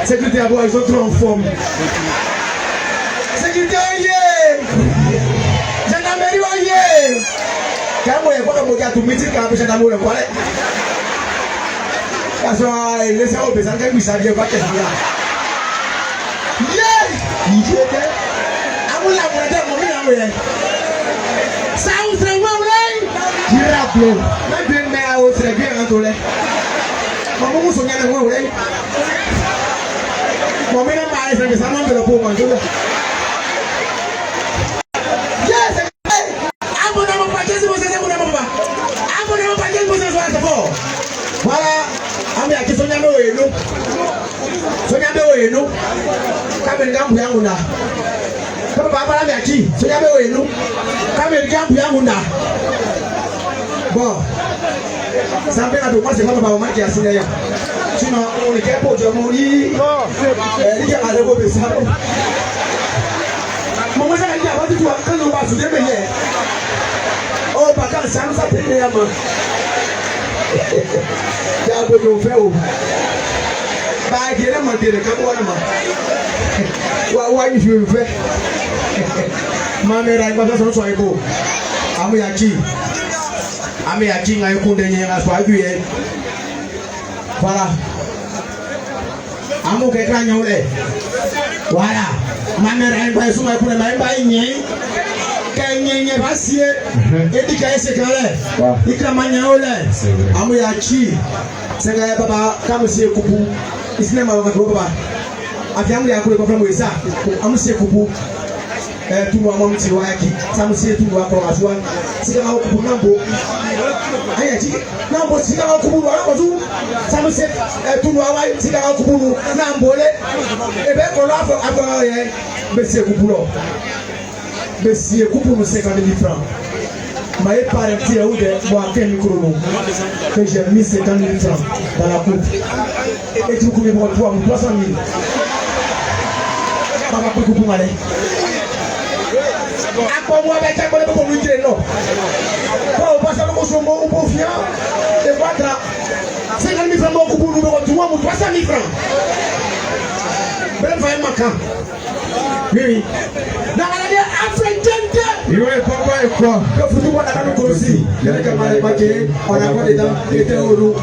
Secrétaire à ils sont trop en forme. Secrétaire, gendarmerie, quand vous avez un meeting, quand vous avez un parce que les gens ont besoin de vous savoir pas qu'est-ce qu'il y a. Il était. Amour la monnaie, mon ami. Ça vous fait mal, il rappelle. Même bien, mais à autre, bien en tolé. Maman, vous soignez le moi, oui. Mon mère m'a dit que ça m'a fait le pauvre manger. Yes, abonnez-vous pas, qu'est-ce que vous faites, abonnez-vous pas. Abonnez-vous pas, qu'est-ce que vous faites, fort. Voilà. Ami aki sonya me oyeno kamen gambu yangu na kama baba ami aki sonya me oyeno kamen gambu yangu na bon ça fait la demande c'est pas baba maki asine ya sinon on est kepo je mori ni ke ale go be sa mo mo sa ka ya wa tu kan no ba su de me ye o ba kan san sa te ya ma ya go no fe o ba ge na mo de ka ko na ma wa yi fi fe ma me ra ba so so ego amu ya ki ngai ku de nye ga so aju ye para amu ke kra nyole wala ma me ra ba so ma ku na ba nye nye basie edika ese kale ikra manya ole amu ya chi senga ya baba kama sie kupu isine ma baba afiamu ya kule kwa flamu isa amu sie kupu tumu amu mti wa yaki samu sie tumu wa kwa aswa sika ma kupu nambo aya chi nambo sika ma kupu wa kwa tu samu sie tumu wa sika ma kupu nambo le ebe ko lo afo ye be sie kupu lo Monsieur Coupou nous 50 000 francs. Ma parenti est où de boire 15 micros que j'ai mis 50 000 francs dans la coupe. Et tu coupes pour 300 000. Papa peut couper malin. À quoi moi avec un peu pour lui dire non. Quand on passe à l'eau, on peut fier. Et voilà. 50 000 francs, on coupe nous 300 000 francs. Ben, va y marquer. Oui. Dans la vie africaine, il y a papa et quoi? Le football n'a pas de aussi. Il y a des camarades qui ont des dents, qui étaient au loup.